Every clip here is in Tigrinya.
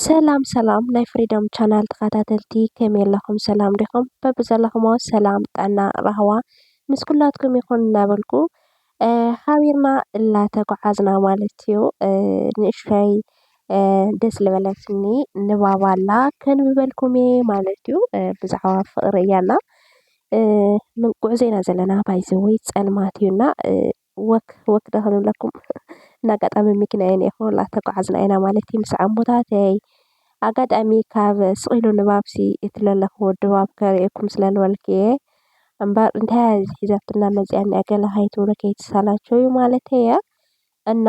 ሰላም ሰላም ናይ ፍሪደም ቻናል ተኸታተልቲ ከመይ ኣለኹም? ሰላም ዲኹም? በብዘለኹሞ ሰላም ጥዕና ራህዋ ምስ ኩላትኩም ይኹን እናበልኩ ሓቢርና እናተጓዓዝና ማለት እዩ። ንእሽተይ ደስ ዝበለትኒ ንባብ ኣላ ከንብበልኩም እየ ማለት እዩ። ብዛዕባ ፍቕሪ እያና ጉዕዞ ኢና ዘለና ባይዘወይ ፀልማት እዩና ወክ ዶ ክንብለኩም እና ኣጋጣሚ መኪናየ እኒአኹ እናተጓዓዝና ኢና ማለት እዩ ምስ ዓሞታተይ ኣጋጣሚ ካብ ስቂሉ ንባብሲ እትለለኽዎ ድባብ ከርእየኩም ስለልበልክ እየ እምበር እንታይ ሒዛትና መፅኣ እኒኣ ገለ ከይትብሉ ከይትሰላቸዩ ማለት እየ እና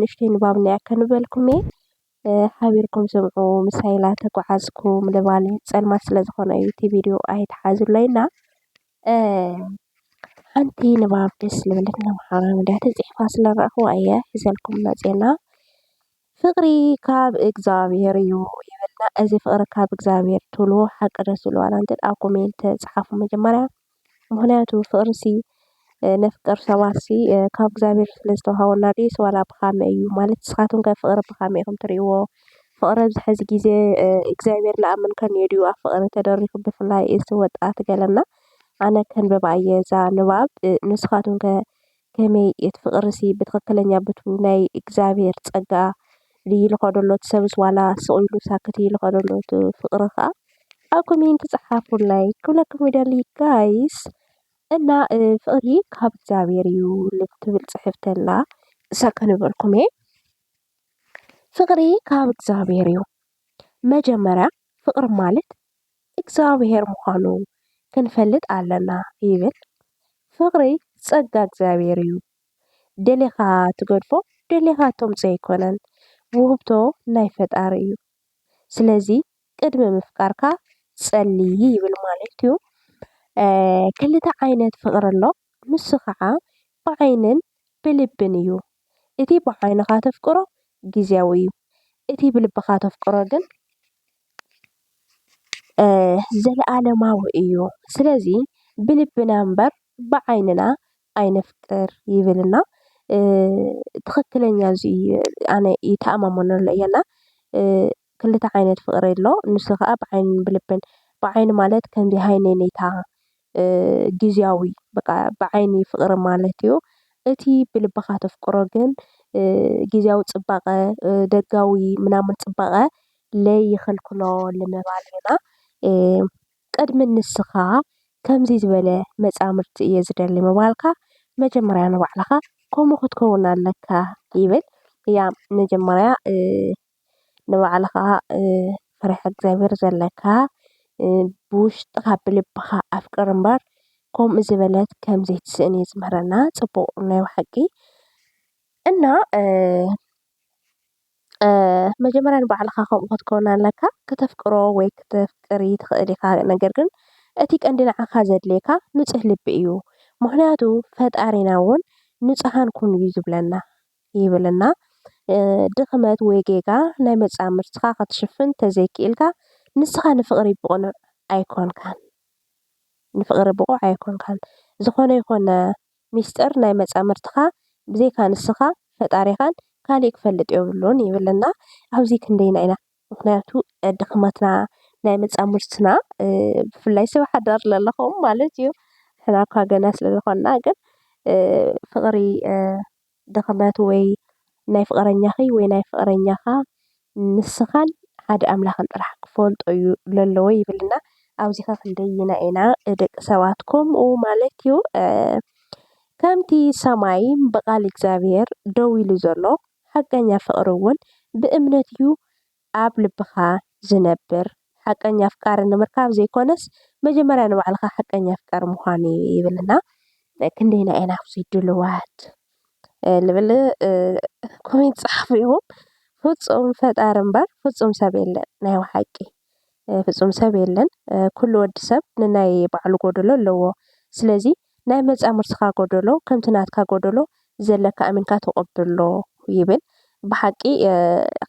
ንእሽተይ ንባብ እኒኣ ከንብበልኩም እየ ሓቢርኩም ስምዑ ምሳይ እናተጓዓዝኩም ልባለ ፀልማት ስለዝኾነ እዩ እቲ ቪድዮ ኣይተሓዝለይና ሓንቲ ንባብ ደስ ዝብለትና ማሕበራዊ ሚድያ ተፂሒፋ ስለረኣኽዋ እየ ሒዘልኩም መፂአና ፍቕሪ ካብ እግዚኣብሔር እዩ ይብልና። እዚ ፍቕሪ ካብ እግዚኣብሔር ትብልዎ ሓቂ ደስ ዝብሉ ዋላ እንተን ኣብ ኮሜንት ፃሓፉ መጀመርያ። ምክንያቱ ፍቕሪሲ ነፍቅር ሰባትሲ ካብ እግዚኣብሔር ስለዝተዋሃበና ድዩስ ዋላ ብኸመይ እዩ ማለት ንስኻትኩም ከ ፍቕሪ ብኸመይ ኢኹም ትሪእዎ? ፍቕሪ ኣብዚ ሕዚ ግዜ እግዚኣብሔር ዝኣምን ከኒአ ድዩ ኣብ ፍቕሪ ተደሪኹ ብፍላይ እዚ ወጣት ገለና ኣነ ከንብባ እየ እዛ ንባብ ንስኻትኩም ከ ከመይ እቲ ፍቕሪሲ ብትክክለኛ ናይ እግዚኣብሔር ፀጋ ድዩ ዝኸዶ ዘሎ እቲ ሰብስ ዋላ ስቕ ኢሉ ሳክት ኢሉ ዝኸዶ ዘሎ እቲ ፍቕሪ ከዓ ኣብ ኮሜንት ፃሓፉላይ ክብለኩም ይደሊ ጋይስ እና ፍቕሪ ካብ እግዚኣብሔር እዩ ትብል ፅሕፍቲ ኣላ እሳ ከንብበልኩም እየ ፍቕሪ ካብ እግዚኣብሔር እዩ መጀመርያ ፍቕሪ ማለት እግዚኣብሔር ምዃኑ ክንፈልጥ ኣለና ይብል ፍቕሪ ፀጋ እግዚኣብሔር እዩ ደሊኻ ትገድፎ ደሊኻ ተምፅኦ ኣይኮነን ውህብቶ ናይ ፈጣሪ እዩ ስለዚ ቅድሚ ምፍቃርካ ፀሊ ይብል ማለት እዩ ክልተ ዓይነት ፍቕሪ ኣሎ ንሱ ከዓ ብዓይንን ብልብን እዩ እቲ ብዓይንኻ ተፍቅሮ ግዝያዊ እዩ እቲ ብልብኻ ተፍቅሮ ግን ዘለኣለማዊ እዩ ስለዚ ብልብና እምበር ብዓይንና ኣይነፍቅር ይብልና ትክክለኛ እዚ ኣነ ይተኣማመነሉ እየና ክልተ ዓይነት ፍቕሪ ኣሎ ንሱ ከዓ ብዓይንን ብልብን ብዓይኒ ማለት ከምዚ ሃይነኔታ ግዝያዊ በቃ ብዓይኒ ፍቕሪ ማለት እዩ እቲ ብልብኻ ተፍቅሮ ግን ግዝያዊ ፅባቐ ደጋዊ ምናምን ፅባቐ ለይኽልክሎ ንምባል ኢና ቅድሚ ንስኻ ከምዚ ዝበለ መፃምድቲ እየ ዝደሊ ምባልካ መጀመርያ ንባዕልኻ ከምኡ ክትከውን ኣለካ ይብል እያ መጀመርያ ንባዕልኻ ፈሪሃ እግዚኣብሔር ዘለካ ብውሽጥኻ ብልብኻ ኣፍቅር እምበር ከምኡ ዝበለት ከም ዘይትስእን እዩ ዝምህረና ፅቡቕ ናይ ሓቂ እና መጀመርያ ንባዕልኻ ከምኡ ክትከውን ኣለካ ከተፍቅሮ ወይ ከተፍቅሪ ትኽእል ኢኻ ነገር ግን እቲ ቀንዲ ንዓኻ ዘድልየካ ንፁህ ልቢ እዩ ምክንያቱ ፈጣሪና እውን ንፁሃን ኩኑ እዩ ዝብለና ይብልና ድኽመት ወይ ጌጋ ናይ መፃምድትኻ ክትሽፍን ተዘይክኢልካ ንስኻ ንፍቕሪ ብቑኑዕ ኣይኮንካን ንፍቕሪ ብቑዕ ኣይኮንካን ዝኾነ ይኹን ሚስጥር ናይ መፃምድትኻ ብዘይካ ንስኻ ፈጣሪኻን ካሊእ ክፈልጥ የብሉን ይብልና ኣብዚ ክንደይና ኢና ምክንያቱ ድኽመትና ናይ መፃምድትና ብፍላይ ሰብ ሓዳር ዘለኹም ማለት እዩ ንሕና እኳ ገና ስለዝኾንና ግን ፍቕሪ ድኽመት ወይ ናይ ፍቕረኛኺ ወይ ናይ ፍቕረኛኻ ንስኻን ሓደ ኣምላኽን ጥራሕ ክፈልጦ እዩ ለለዎ ይብልና ኣብዚ ኸ ክንደይና ኢና ደቂ ሰባት ከምኡ ማለት እዩ ከምቲ ሰማይ ብቓል እግዚኣብሔር ደው ኢሉ ዘሎ ሓቀኛ ፍቕሪ እውን ብእምነት እዩ ኣብ ልብኻ ዝነብር ሓቀኛ ኣፍቃሪ ንምርካብ ዘይኮነስ መጀመርያ ንባዕልኻ ሓቀኛ ኣፍቃሪ ምዃን ይብልና ክንደይና ኢና ኣብዚ ድልዋት ልብል ኮሜንት ፃሓፉ ኢኹም ፍፁም ፈጣሪ እምበር ፍፁም ሰብ የለን ናይ ሓቂ ፍፁም ሰብ የለን ኩሉ ወዲ ሰብ ንናይ ባዕሉ ጎደሎ ኣለዎ ስለዚ ናይ መፃምድትኻ ጎደሎ ከምቲ ናትካ ጎደሎ ዘለካ ኣሚንካ ተቐብሎ ይብል ብሓቂ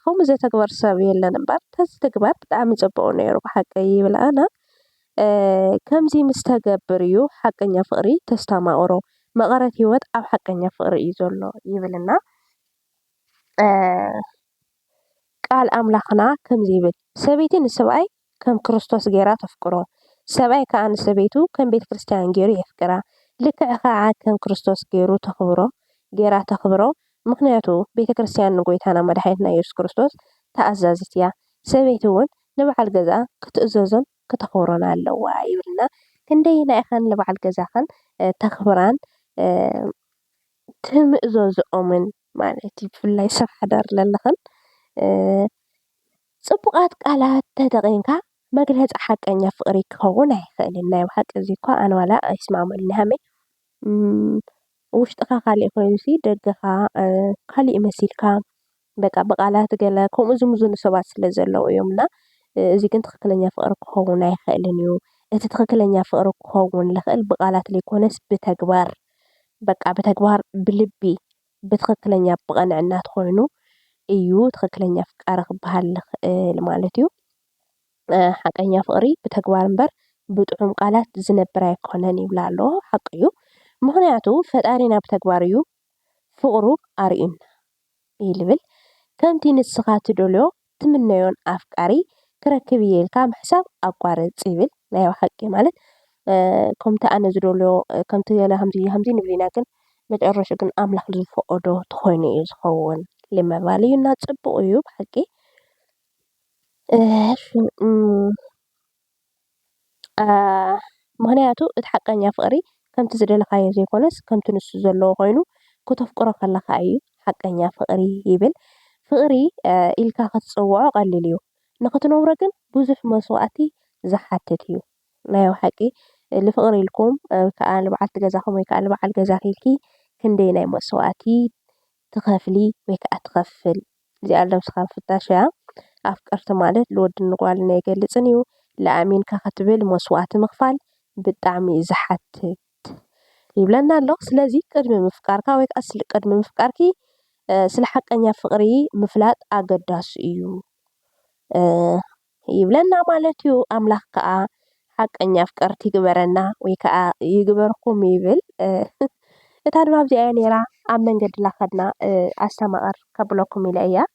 ከምኡ ዘተግበር ሰብ የለን እምበር ተዝትግበር ብጣዕሚ ፅቡቅ ነይሩ ብሓቂ ይብል ኣነ ከምዚ ምስ ተገብር እዩ ሓቀኛ ፍቕሪ ተስተማቕሮ መቐረት ሂወት ኣብ ሓቀኛ ፍቕሪ እዩ ዘሎ ይብልና ቃል ኣምላኽና ከምዚ ይብል ሰበይቲ ንሰብኣይ ከም ክርስቶስ ጌራ ተፍቅሮ ሰብኣይ ከዓ ንሰበይቱ ከም ቤተ ክርስቲያን ገይሩ የፍቅራ ልክዕ ከዓ ከም ክርስቶስ ጌራ ተኽብሮ ምክንያቱ ቤተ ክርስቲያን ንጎይታና መድሓኒትና ኢየሱስ ክርስቶስ ተኣዛዚት እያ ሰበይቲ እውን ንበዓል ገዛ ክትእዘዞን ክተኽብሮን ኣለዋ ይብልና ክንደይናይ ኢኸን ንበዓል ገዛኸን ተኽብራን ትምእዘዝኦምን ማለት እዩ ብፍላይ ሰብ ሓዳር ዘለኸን ፅቡቃት ቃላት ተጠቒምካ መግለፂ ሓቀኛ ፍቕሪ ክኸውን ኣይኽእልን ናይ ብሓቂ እዚ እኳ ኣነ ዋላ ኣይስማዕምዐንን ሃመይ ውሽጥኻ ካሊእ ኮይኑሲ ደገኻ ካሊእ መሲልካ በቃ ብቓላት ገለ ከምኡ ዝምዝኑ ሰባት ስለ ዘለዉ እዮምና እዚ ግን ትኽክለኛ ፍቕሪ ክኸውን ኣይኽእልን እዩ እቲ ትኽክለኛ ፍቕሪ ክኸውን ዝኽእል ብቓላት ዘይኮነስ ብተግባር በቃ ብተግባር ብልቢ ብትኽክለኛ ብቐንዕናት ኮይኑ እዩ ትኽክለኛ ፍቃሪ ክበሃል ዝኽእል ማለት እዩ ሓቀኛ ፍቕሪ ብተግባር እምበር ብጥዑም ቃላት ዝነብር ኣይኮነን ይብላ ኣሎ ሓቂ እዩ ምክንያቱ ፈጣሪና ብተግባር እዩ ፍቕሩ ኣርዩና እዩ ዝብል ከምቲ ንስኻ ትደልዮ ትምነዮን ኣፍቃሪ ክረክብ እየ ኢልካ ምሕሳብ ኣቋርፅ ይብል ናይ ሓቂ ማለት ከምቲ ኣነ ዝደልዮ ከምቲ ገለ ከምዚ ንብል ኢና ግን መጨረሻ ግን ኣምላኽ ዝፈቐዶ ተኾይኑ እዩ ዝኸውን ንምባል እዩ እና ፅቡቕ እዩ ብሓቂ ምክንያቱ እቲ ሓቀኛ ፍቕሪ ከምቲ ዝደለኻዮ ዘይኮነስ ከምቲ ንሱ ዘለዎ ኮይኑ ክተፍቅሮ ከለኻ እዩ ሓቀኛ ፍቕሪ ይብል ፍቕሪ ኢልካ ክትፅውዖ ቀሊል እዩ ንኽትነብሮ ግን ብዙሕ መስዋእቲ ዝሓትት እዩ ናይ ሓቂ ንፍቕሪ ኢልኩም ከዓ ንበዓልቲ ገዛኹም ወይ ከዓ ንበዓል ገዛኺ ኢልኪ ክንደይ ናይ መስዋእቲ ትኸፍሊ ወይ ከዓ ትኸፍል እዚኣ ነብስኻ ምፍታሽ እያ ኣፍቀርቲ ማለት ንወድን ጓልን ኣይገልፅን እዩ ለኣሚንካ ክትብል መስዋእቲ ምኽፋል ብጣዕሚ እዩ ዝሓትት ይብለና ኣሎ ስለዚ ቅድሚ ምፍቃርካ ወይ ከዓ ቅድሚ ምፍቃርኪ ስለ ሓቀኛ ፍቕሪ ምፍላጥ ኣገዳሲ እዩ ይብለና ማለት እዩ ኣምላኽ ከዓ ሓቀኛ ኣፍቀርቲ ይግበረና ወይ ከዓ ይግበርኩም ይብል እታ ድማ ኣብዚኣ ነይራ ኣብ መንገዲ እናኸድና ኣስተማቕር ከብለኩም ኢለ እያ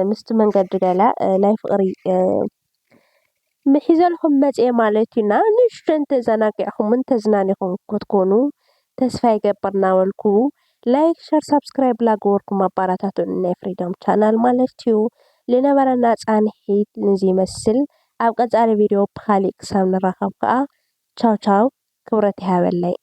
ምስቲ መንገዲ ገለ ናይ ፍቕሪ ምሒዘልኩም መፅአ ማለት እዩና ንእሽተይ እንተዘናጊዕኩምን ተዝናኒኹም ክትኮኑ ተስፋ ይገብር እናበልኩ ላይክ ሸር ሳብስክራይብ ላገበርኩም ኣባራታቱን ናይ ፍሪደም ቻናል ማለት እዩ ልነበረና ፃንሒት ንዚ ይመስል ኣብ ቀፃሊ ቪድዮ ብካሊእ ክሳብ ንራኸብ ከዓ ቻው ቻው ክብረት ይሃበለይ